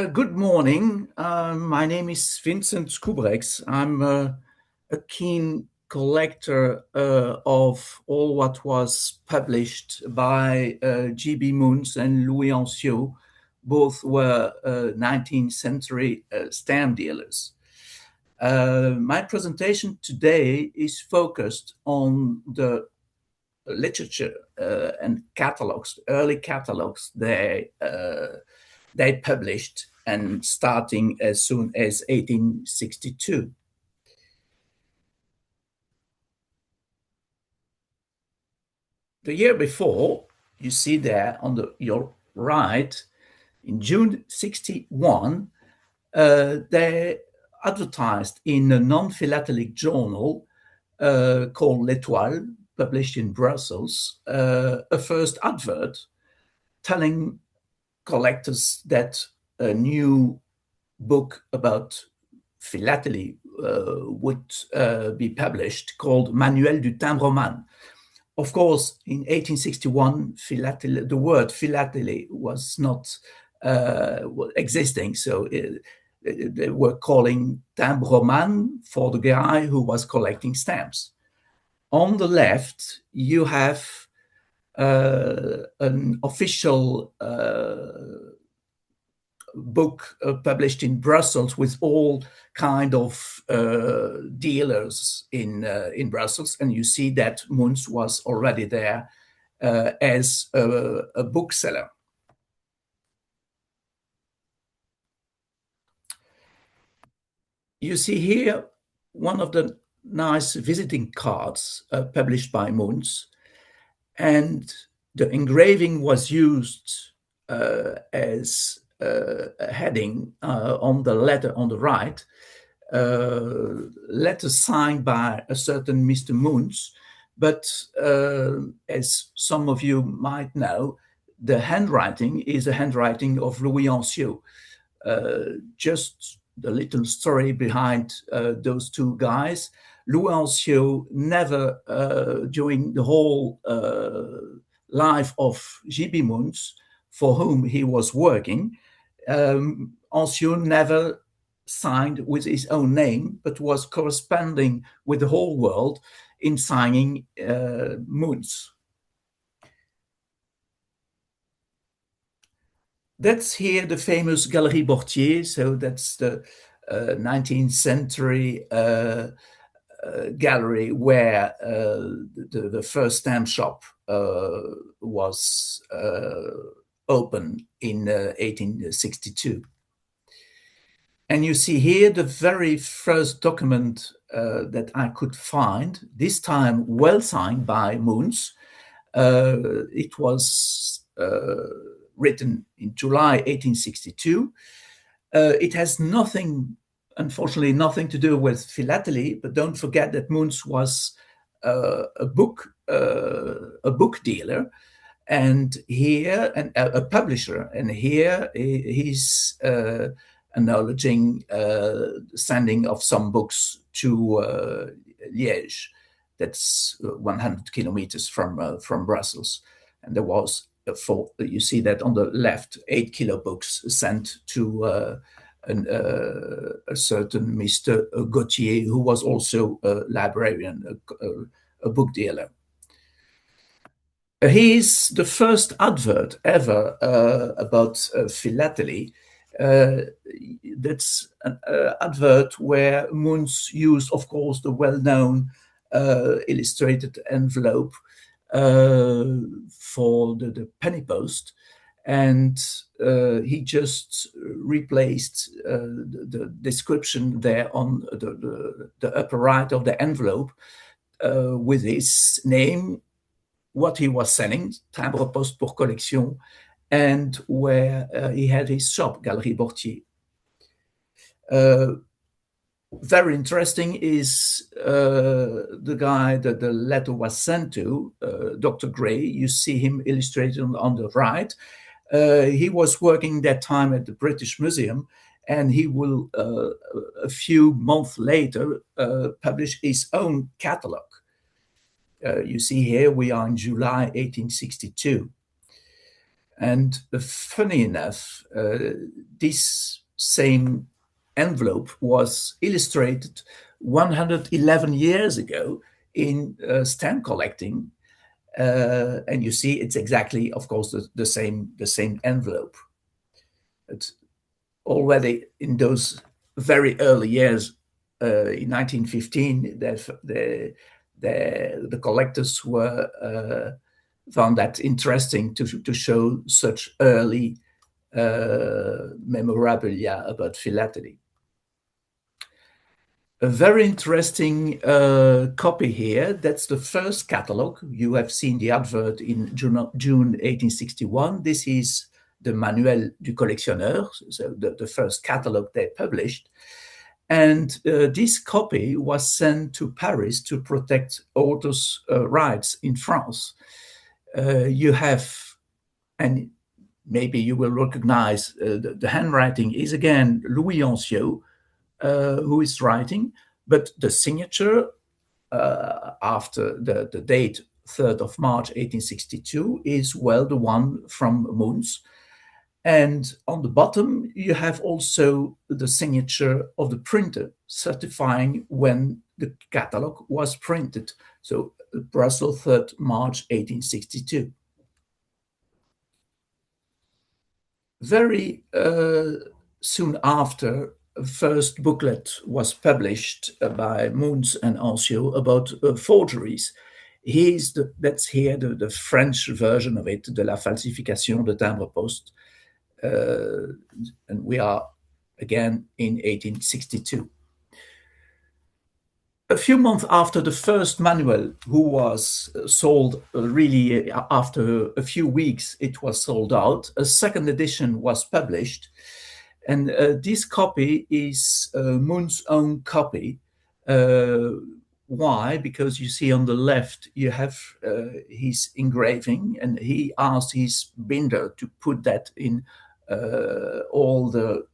Good morning. My name is Vincent Schouberechts. I'm a keen collector of all what was published by J-B Moens and Louis Anciot. Both were 19th century stamp dealers. My presentation today is focused on the literature and catalogs, early catalogs they published, and starting as soon as 1862. The year before, you see there on your right, in June 61, they advertised in a non-philatelic journal called L'Étoile, published in Brussels, a first advert telling collectors that a new book about philately would be published called Manuel du Timbreman. Of course, in 1861, the word philately was not existing, so they were calling Timbreman for the guy who was collecting stamps. On the left, you have an official book published in Brussels with all kind of dealers in Brussels, and you see that Moens was already there as a bookseller. You see here one of the nice visiting cards published by Moens, and the engraving was used as a heading on the letter on the right, letter signed by a certain Mr. Moens, but as some of you might know, the handwriting is a handwriting of Louis Anciot. Just the little story behind those two guys. Louis Anciot never, during the whole life of J-B Moens, for whom he was working, Anciot never signed with his own name, but was corresponding with the whole world in signing Moens. That's here the famous Galerie Bortier, so that's the 19th century gallery where the first stamp shop was opened in 1862. And you see here the very first document that I could find, this time well signed by Moens. It was written in July 1862. It has nothing, unfortunately, nothing to do with philately, but don't forget that Moens was a book dealer, and here a publisher, and here he's acknowledging sending of some books to Liège. That's 100 kilometers from Brussels, and there was you see that on the left, 8 kilo books sent to a certain Mr. Gauthier, who was also a librarian, a book dealer. He's the first advert ever about philately. That's an advert where Moens used, of course, the well-known illustrated envelope for the penny post, and he just replaced the description there on the upper right of the envelope with his name, what he was selling, timbre poste pour collection, and where he had his shop, Galerie Bortier. Very interesting is the guy that the letter was sent to, Dr. Gray. You see him illustrated on the right. He was working that time at the British Museum, and he will, a few months later, publish his own catalog. You see here, we are in July 1862. And funny enough, this same envelope was illustrated 111 years ago in stamp collecting, and you see it's exactly, of course, the same envelope. It's already in those very early years, in 1915, the collectors were found that interesting to show such early memorabilia about philately. A very interesting copy here. That's the first catalog. You have seen the advert in June 1861. This is the Manuel du Collectionneur, so the first catalog they published. And this copy was sent to Paris to protect authors' rights in France. You have, and maybe you will recognize the handwriting is again Louis Anciot, who is writing, but the signature after the date 3rd of March 1862 is, well, the one from Moens. And on the bottom, you have also the signature of the printer certifying when the catalog was printed. So Brussels, 3rd March 1862. Very soon after, a first booklet was published by Moens and Anciot about forgeries. That's here the French version of it, de la falsification de timbre-poste. And we are again in 1862. A few months after the first manual, who was sold really after a few weeks, it was sold out. A second edition was published, and this copy is Moens' own copy. Why? Because you see on the left you have his engraving, and he asked his binder to put that in all the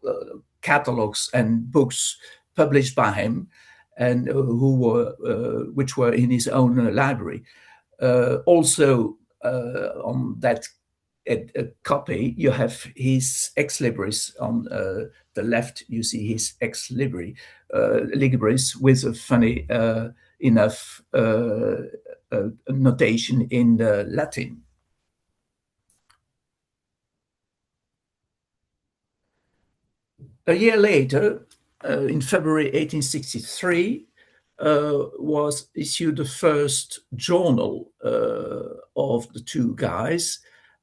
catalogs and books published by him, and which were in his own library. Also, on that copy, you have his ex libris. On the left, you see his ex libris with a funny enough notation in Latin. A year later, in February 1863, was issued the first journal of the two guys.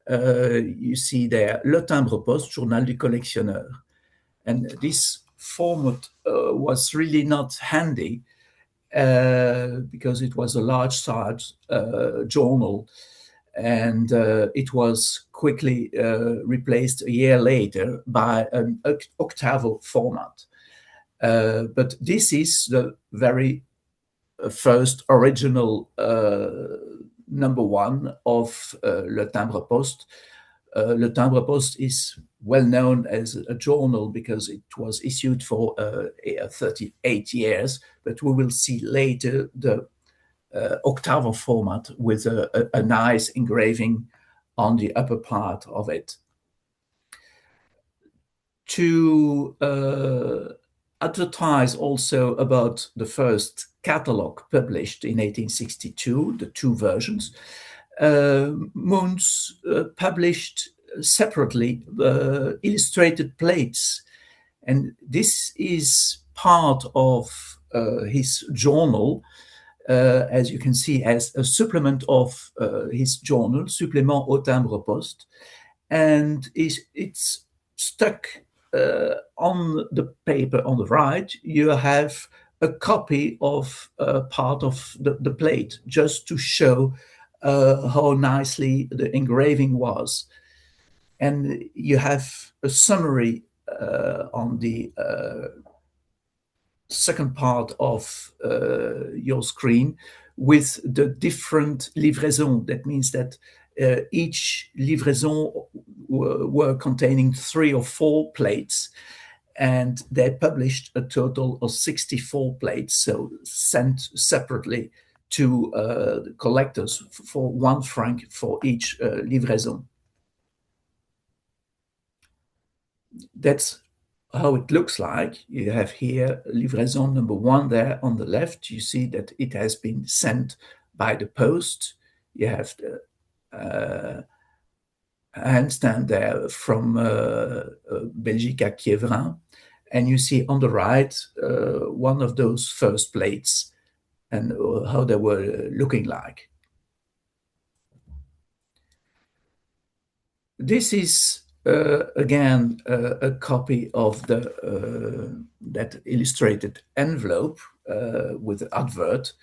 You see there, Le Timbre-Poste, Journal du Collectionneur. And this format was really not handy because it was a large size journal, and it was quickly replaced a year later by an octavo format. But this is the very first original number one of Le Timbre-Poste. Le Timbre-Poste is well known as a journal because it was issued for 38 years, but we will see later the octavo format with a nice engraving on the upper part of it. To advertise also about the first catalog published in 1862, the two versions, Moens published separately illustrated plates. And this is part of his journal, as you can see, as a supplement of his journal, Supplément au Timbre-Poste. And it's stuck on the paper on the right. You have a copy of part of the plate, just to show how nicely the engraving was. And you have a summary on the second part of your screen with the different livraisons. That means that each livraison were containing 3 or 4 plates, and they published a total of 64 plates, so sent separately to collectors for 1 franc for each livraison. That's how it looks like. You have here livraison number one there on the left. You see that it has been sent by the post. You have the handstand there from Belgica Kievrin. And you see on the right one of those first plates and how they were looking like. This is again a copy of the that illustrated envelope with the advert.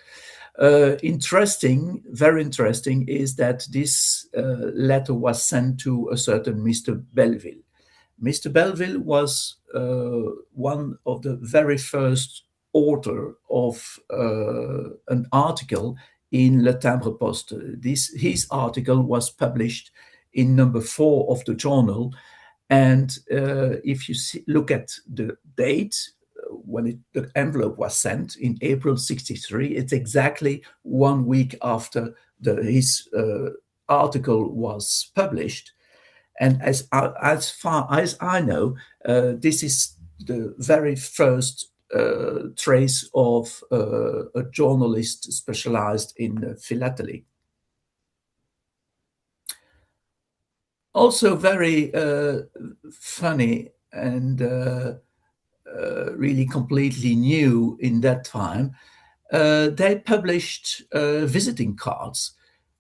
Interesting, very interesting, is that this letter was sent to a certain Mr. Belleville. Mr. Belleville was one of the very first author of an article in Le Timbre Poste. His article was published in number 4 of the journal. And if you look at the date when the envelope was sent in April 63, it's exactly 1 week after his article was published. And as far as I know, this is the very first trace of a journalist specialized in philately. Also very funny and really completely new in that time. They published visiting cards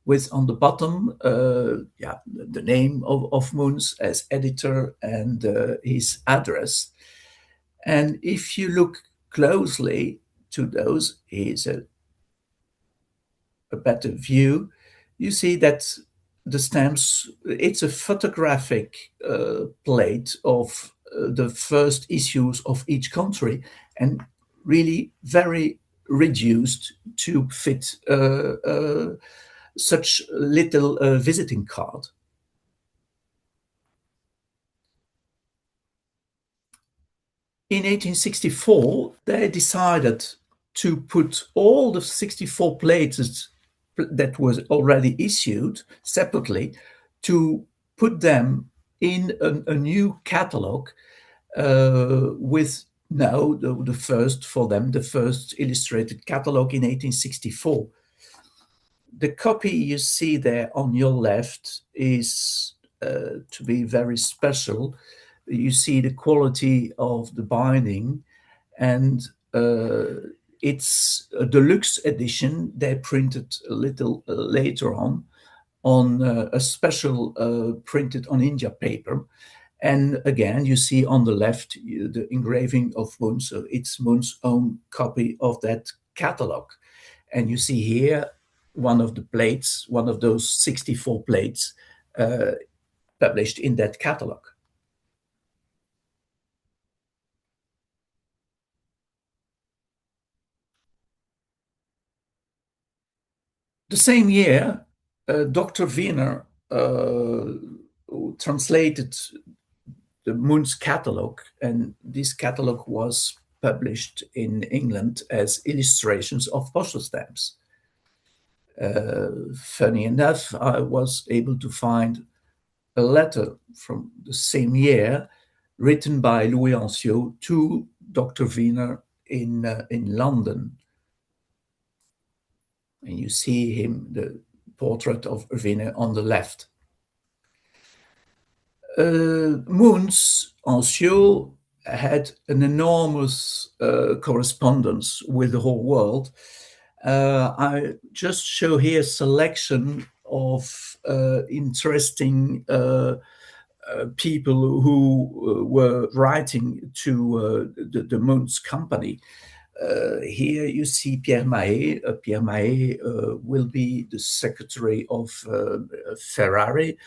with on the bottom, the name of Moens as editor and his address. And if you look closely to those, here's a better view, you see that the stamps, it's a photographic plate of the first issues of each country and really very reduced to fit such little visiting card. In 1864, they decided to put all the 64 plates that was already issued separately, to put them in a new catalog with now the first for them, the first illustrated catalog in 1864. The copy you see there on your left is to be very special. You see the quality of the binding, and it's a deluxe edition they printed a little later on a special printed on India paper. And again, you see on the left the engraving of Moens, so it's Moens' own copy of that catalog. And you see here one of the plates, one of those 64 plates published in that catalog. The same year, Dr. Wiener translated the Moens catalog, and this catalog was published in England as illustrations of postal stamps. Funny enough, I was able to find a letter from the same year written by Louis Anciot to Dr. Wiener in London. And you see him, the portrait of Wiener on the left. Moens, Anciot, had an enormous correspondence with the whole world. I just show here a selection of interesting people who were writing to the Moens company. Here you see Pierre Mahé. Pierre Mahé will be the secretary of Ferrari.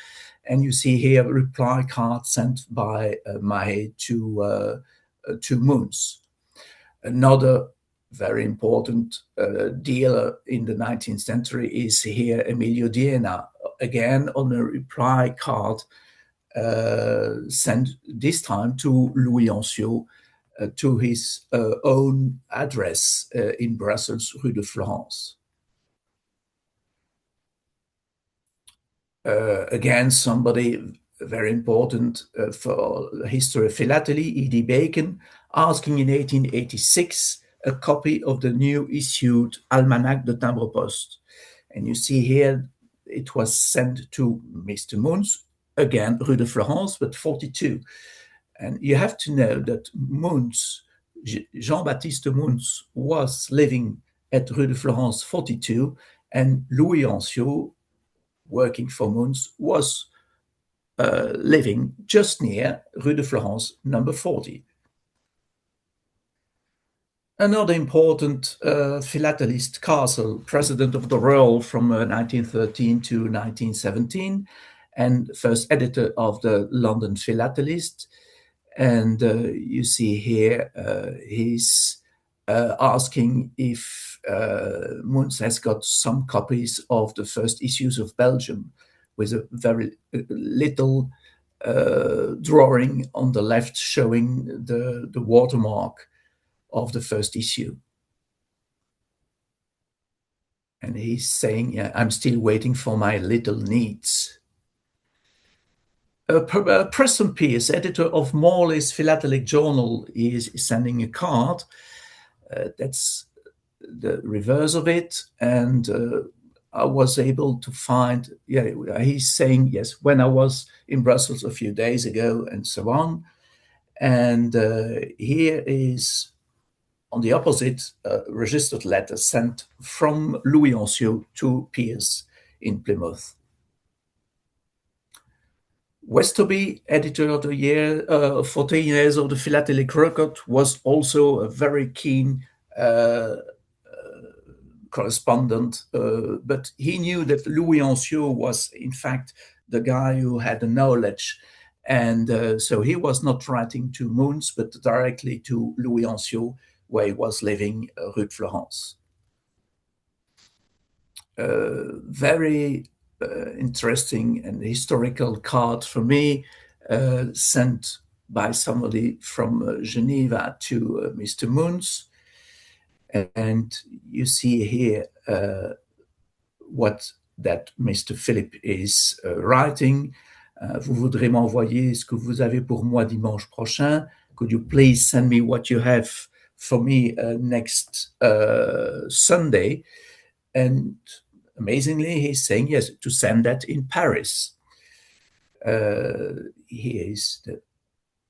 And you see here a reply card sent by Mahé to Moens. Another very important dealer in the 19th century is here Emilio Diena, again on a reply card sent this time to Louis Anciot, to his own address in Brussels, Rue de Florence. Again, somebody very important for the history of philately, E.D. Bacon, asking in 1886 a copy of the new issued Almanach de Timbre Poste. And you see here it was sent to Mr. Moens, again, Rue de Florence, but 42. And you have to know that Moens, Jean-Baptiste Moens, was living at Rue de Florence 42, and Louis Anciot, working for Moens, was living just near Rue de Florence number 40. Another important philatelist, Castle, president of the Royal from 1913 to 1917, and first editor of the London Philatelist. And you see here he's asking if Moens has got some copies of the first issues of Belgium, with a very little drawing on the left showing the watermark of the first issue. And he's saying, yeah, I'm still waiting for my little needs. Preston Pearce, editor of Morley's Philatelic Journal, is sending a card. That's the reverse of it. And I was able to find, he's saying, yes, when I was in Brussels a few days ago, and so on. And here is, on the opposite, registered letter sent from Louis Anciot to Pearce in Plymouth. Westerby, editor of the year, 14 years of the Philatelic Record, was also a very keen correspondent, but he knew that Louis Anciot was, in fact, the guy who had the knowledge. And so he was not writing to Moens, but directly to Louis Anciot, where he was living, Rue de Florence. Very interesting and historical card for me, sent by somebody from Geneva to Mr. Moens. And you see here what that Mr. Philip is writing. Vous voudrez m'envoyer ce que vous avez pour moi dimanche prochain. Could you please send me what you have for me next Sunday? And amazingly, he's saying, yes, to send that in Paris. Here is the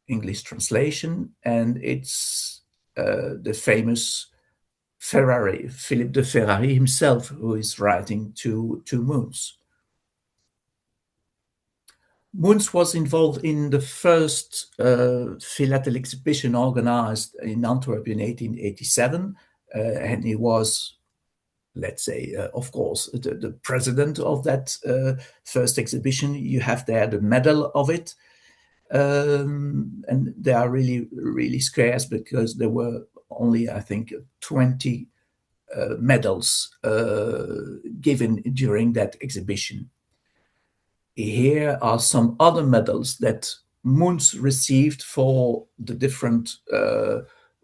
English translation, and it's the famous Ferrari, Philippe de Ferrari himself, who is writing to Moens. Moens was involved in the first philatelic exhibition organized in Antwerp in 1887, and he was, let's say, of course, the president of that first exhibition. You have there the medal of it, and they are really, really scarce because there were only, I think, 20 medals given during that exhibition. Here are some other medals that Moens received for the different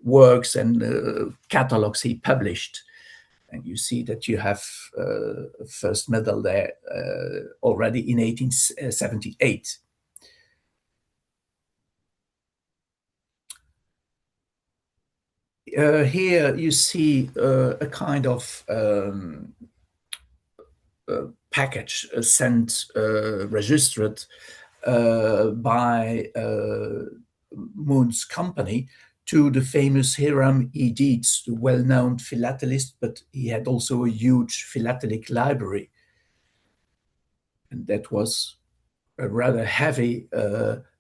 works and catalogs he published. And you see that you have a first medal there already in 1878. Here you see a kind of package sent, registered by Moens' company to the famous Hiram E. Dietz, the well-known philatelist, but he had also a huge philatelic library. And that was a rather heavy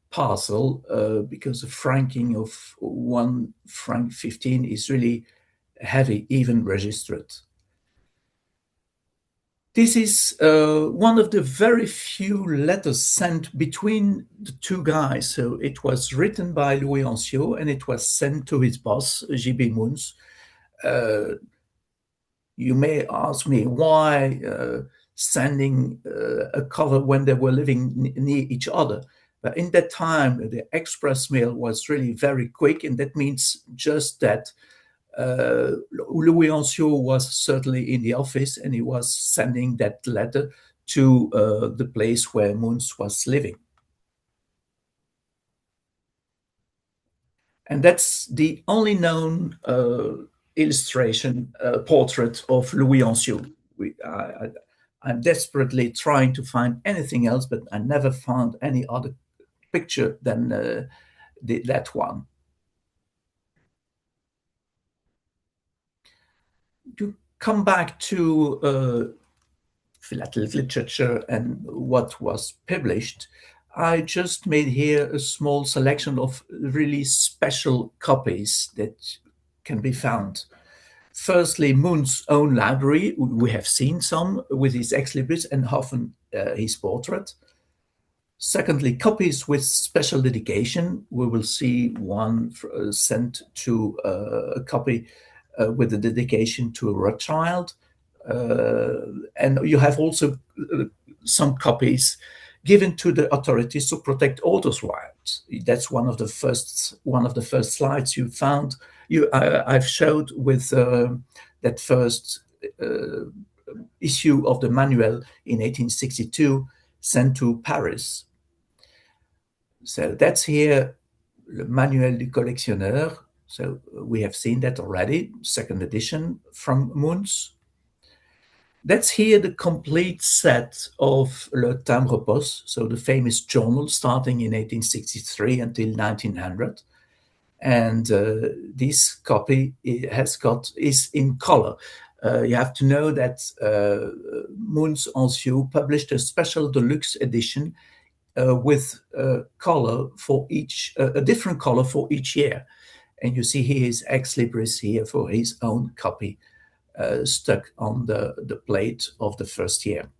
parcel because the franking of 1 franc 15 is really heavy, even registered. This is one of the very few letters sent between the two guys. So it was written by Louis Anciot and it was sent to his boss, J-B Moens. You may ask me why sending a cover when they were living near each other. But in that time, the express mail was really very quick, and that means just that Louis Anciot was certainly in the office, and he was sending that letter to the place where Moens was living. And that's the only known illustration portrait of Louis Anciaux. I'm desperately trying to find anything else, but I never found any other picture than that one. To come back to philatelic literature and what was published, I just made here a small selection of really special copies that can be found. Firstly, Moens' own library, we have seen some with his ex libris and often his portrait. Secondly, copies with special dedication. We will see one sent to a copy with a dedication to a Rothschild. And you have also some copies given to the authorities to protect authors' rights. That's one of the first slides you found. I've showed with that first issue of the manual in 1862 sent to Paris. So that's here, Le Manuel du Collectionneur. So we have seen that already, second edition from Moens. That's here the complete set of Le Timbre Poste, so the famous journal starting in 1863 until 1900. And this copy is in color. You have to know that Moens Anciaux published a special deluxe edition with color for each, a different color for each year. And you see here his ex libris here for his own copy stuck on the plate of the first year.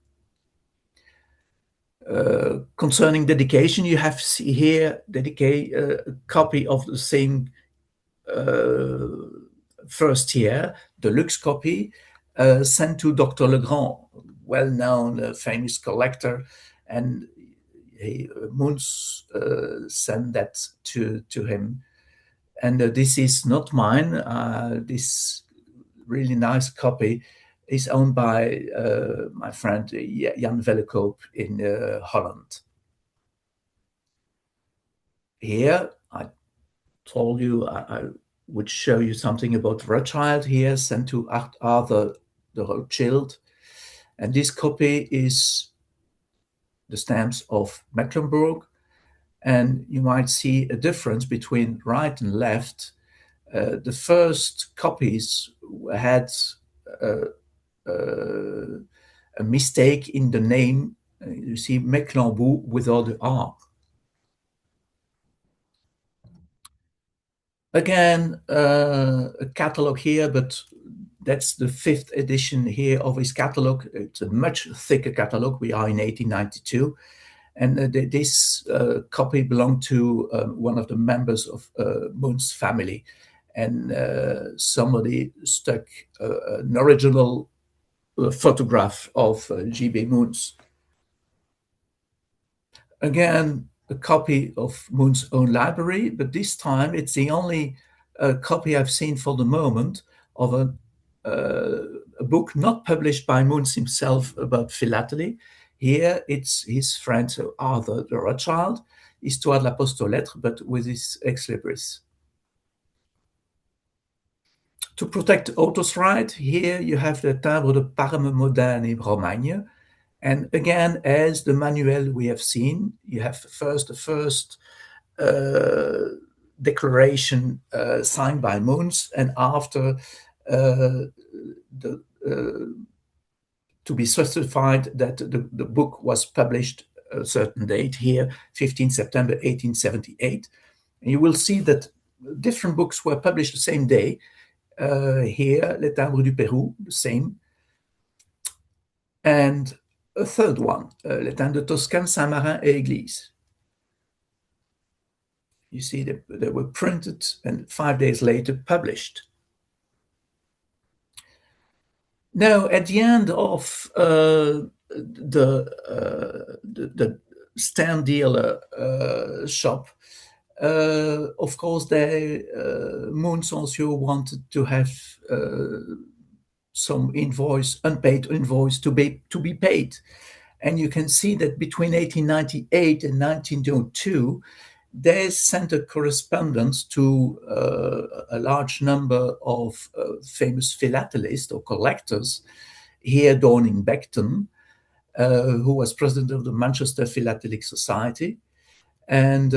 Concerning dedication, you have here a copy of the same first year, deluxe copy, sent to Dr. Legrand, well-known, famous collector, and Moens sent that to him. And this is not mine. This really nice copy is owned by my friend Jan Vellekoop in Holland. Here, I told you I would show you something about Rothschild here, sent to Arthur de Rothschild. And this copy is the stamps of Mecklenburg. And you might see a difference between right and left. The first copies had a mistake in the name. You see Mecklenburg without the R. Again, a catalog here, but that's the 5th edition here of his catalog. It's a much thicker catalog. We are in 1892. And this copy belonged to one of the members of Moens' family. And somebody stuck an original photograph of J-B Moens. Again, a copy of Moens' own library, but this time it's the only copy I've seen for the moment of a book not published by Moens himself about philately. Here it's his friend Arthur de Rothschild, Histoire de la Poste aux Lettres, but with his ex libris. To protect author's right, here you have the Timbre de Parme Moderne in Romagne. And again, as the manual we have seen, you have the first declaration signed by Moens, and after to be certified that the book was published a certain date here, 15 September 1878. And you will see that different books were published the same day. Here, Les Timbres du Pérou, the same. And a third one, Les Timbres de Toscane, Saint-Marin et Église. You see, they were printed and 5 days later published. Now, at the end of the stand dealer shop, of course, Moens Anciaux wanted to have some unpaid invoice to be paid. And you can see that between 1898 and 1902, they sent a correspondence to a large number of famous philatelists or collectors here down in Beckton, who was president of the Manchester Philatelic Society. And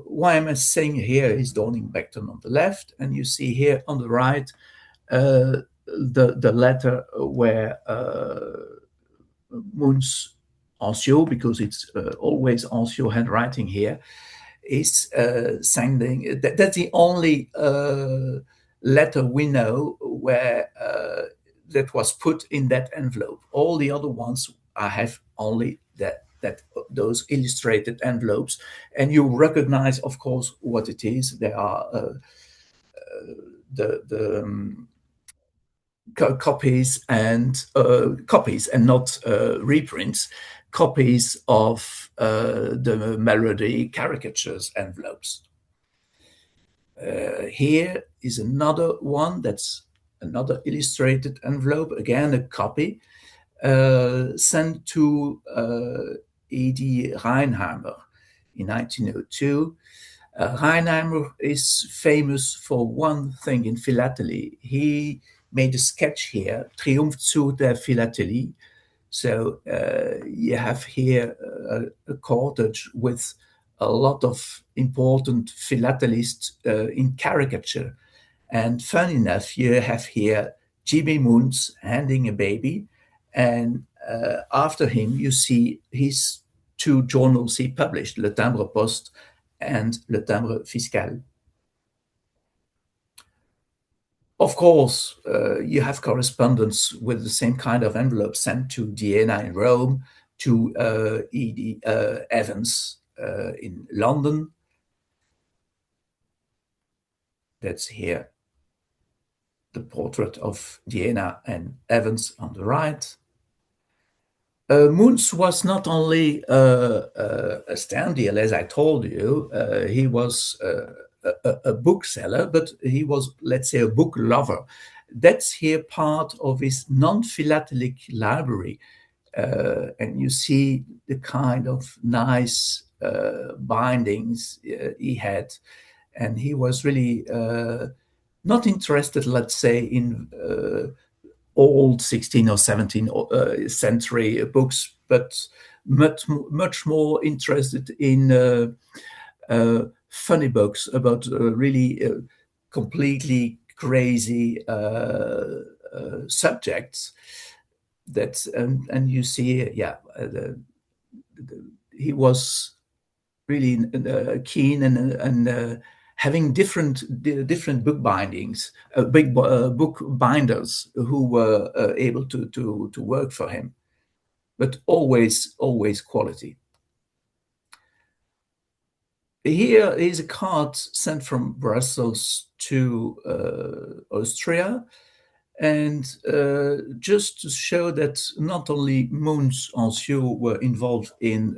why am I saying here is Dawning Beckton on the left, and you see here on the right the letter where Moens Anciaux, because it's always Anciaux handwriting here, is sending. That's the only letter we know where that was put in that envelope. All the other ones I have only that those illustrated envelopes, and you recognize, of course, what it is. They are the copies and not reprints, copies of the Melody caricatures envelopes. Here is another one, that's another illustrated envelope, again a copy, sent to E.D. Reinheimer in 1902. Reinheimer is famous for one thing in philately. He made a sketch here, Triumph zu der Philately. So you have here a cottage with a lot of important philatelists in caricature. And fun enough, you have here J-B Moens handing a baby, and after him you see his two journals he published, Le Timbre Poste and Le Timbre Fiscal. Of course, you have correspondence with the same kind of envelope sent to Diana in Rome, to E.D. Evans in London. That's here the portrait of Diana and Evans on the right. Moens was not only a stand deal, as I told you, he was a bookseller, but he was, let's say, a book lover. That's here part of his non-philatelic library. And you see the kind of nice bindings he had. And he was really not interested, let's say, in old 16th or 17th century books, but much more interested in funny books about really completely crazy subjects. And you see, he was really keen and having different book bindings, big book binders who were able to work for him, but always quality. Here is a card sent from Brussels to Austria, and just to show that not only Moens Anciaux were involved in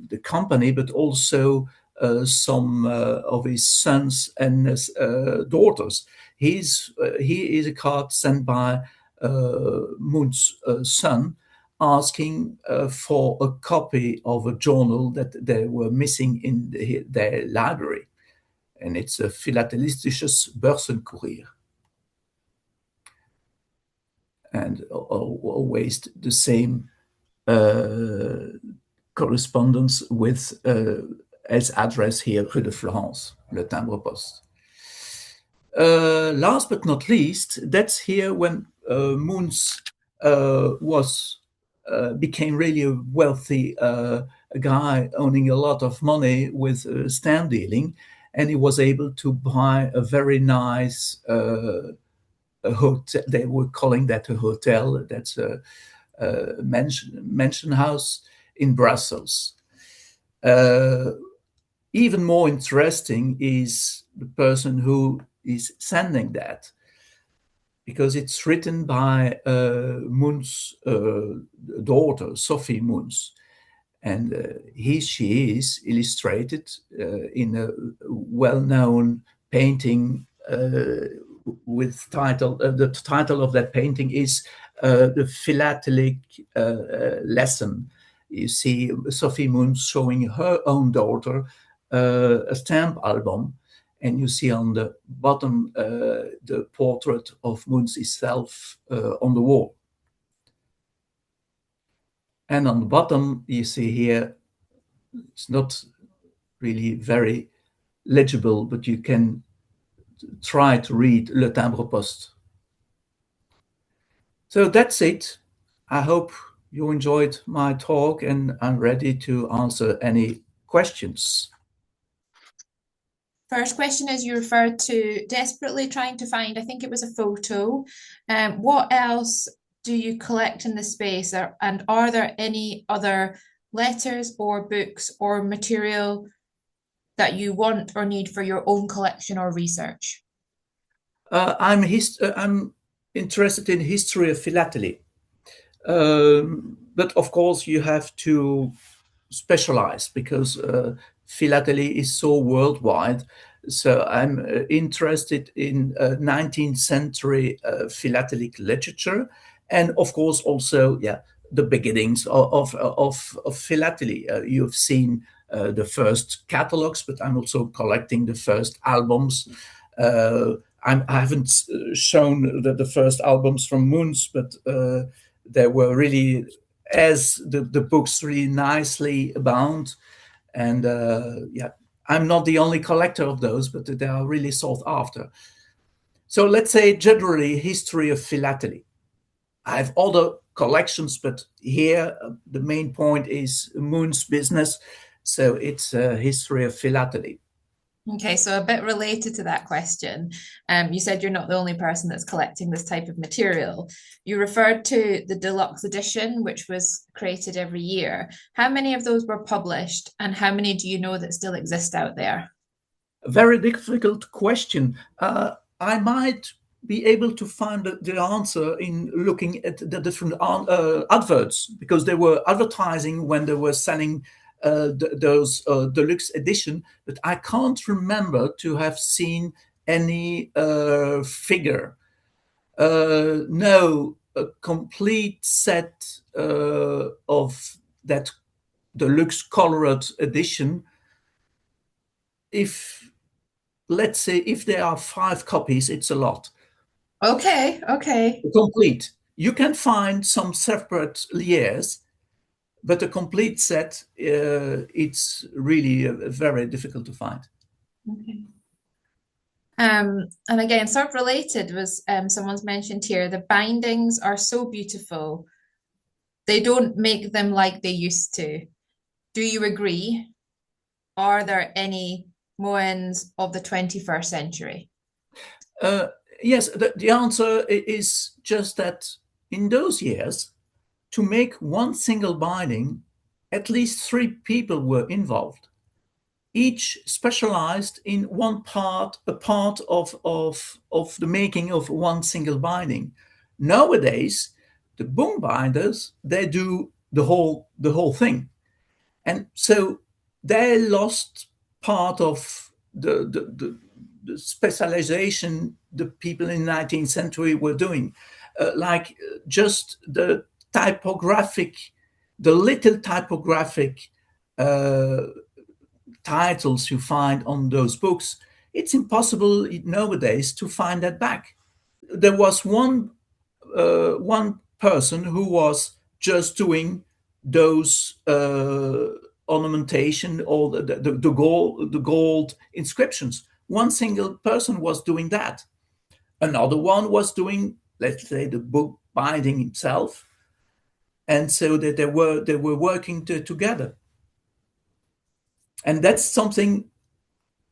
the company, but also some of his sons and daughters. Here is a card sent by Moens' son, asking for a copy of a journal that they were missing in their library. And it's a Philatelistisches Börsenkurier. And always the same correspondence with as address here, Rue de Florence, Le Timbre Poste. Last but not least, that's here when Moens became really a wealthy guy, owning a lot of money with stamp dealing, and he was able to buy a very nice a hotel. They were calling that a hotel. That's a mansion house in Brussels. Even more interesting is the person who is sending that, because it's written by Moens' daughter, Sophie Moens, and she is illustrated in a well-known painting with title. The title of that painting is the Philatelic Lesson. You see Sophie Moens showing her own daughter a stamp album, and you see on the bottom the portrait of Moens himself on the wall. And on the bottom, you see here, it's not really very legible, but you can try to read Le Timbre Poste. So that's it. I hope you enjoyed my talk, and I'm ready to answer any questions. First question is, you referred to desperately trying to find, I think it was a photo. What else do you collect in the space? And are there any other letters or books or material that you want or need for your own collection or research? I'm interested in history of philately. But of course, you have to specialize because philately is so worldwide. So I'm interested in 19th century philatelic literature, and of course also, yeah, the beginnings of philately. You've seen the first catalogs, but I'm also collecting the first albums. I haven't shown the first albums from Moens, but they were really, as the books really nicely bound. And yeah, I'm not the only collector of those, but they are really sought after. So let's say generally history of philately. I have other collections, but here the main point is Moens' business. So it's a history of philately. Okay, so a bit related to that question. You said you're not the only person that's collecting this type of material. You referred to the deluxe edition, which was created every year. How many of those were published, and how many do you know that still exist out there? A very difficult question. I might be able to find the answer in looking at the different adverts, because they were advertising when they were selling those deluxe edition, but I can't remember to have seen any figure. No, a complete set of that deluxe colored edition. If, let's say, if there are 5 copies, it's a lot. Okay, okay. Complete. You can find some separate layers, but a complete set, it's really very difficult to find. Okay. And again, sort of related was someone's mentioned here, the bindings are so beautiful. They don't make them like they used to. Do you agree? Are there any Moens of the 21st century? Uh, yes, the answer is just that in those years, to make one single binding, at least 3 people were involved. Each specialized in one part, a part of the making of one single binding. Nowadays, the boom binders, they do the whole thing. And so they lost part of the specialization the people in the 19th century were doing, like just the little typographic uh, titles you find on those books. It's impossible nowadays to find that back. There was one person who was just doing those ornamentation or the gold inscriptions. One single person was doing that. Another one was doing, let's say, the book binding itself, and so that they were working together. And that's something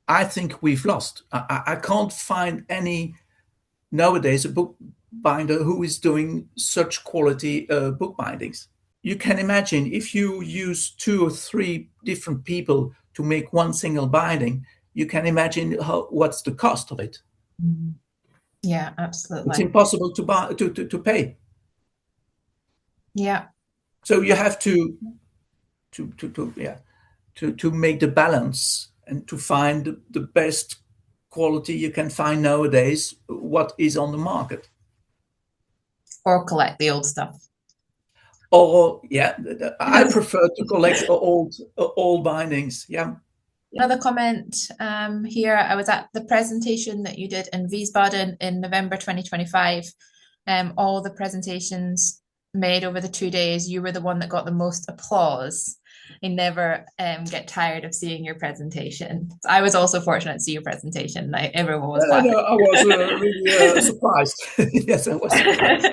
I think we've lost. I can't find any nowadays a bookbinder who is doing such quality bookbindings. You can imagine if you use 2 or 3 different people to make one single binding, you can imagine what's the cost of it. Yeah, It's absolutely. impossible to pay. Yeah. So you have to make the balance and to find the best quality you can find nowadays, what is on the market. Or collect the old stuff. Or yeah, I prefer to collect old bindings. Yeah. Another comment here. I was at the presentation that you did in Wiesbaden in November 2025. All the presentations made over the 2 days, you were the one that got the most applause. I never get tired of seeing your presentation. I was also fortunate to see your presentation. Everyone was clapping. I was really surprised. Yes, I was surprised.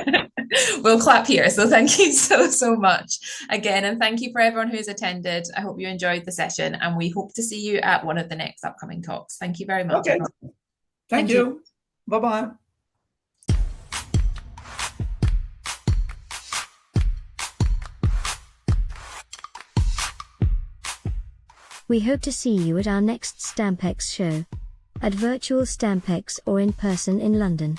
We'll clap here. So thank you so much again. And thank you for everyone who's attended. I hope you enjoyed the session and we hope to see you at one of the next upcoming talks. Thank you very much. Okay. Thank you. Bye-bye. We hope to see you at our next Stampex show, at Virtual Stampex or in person in London.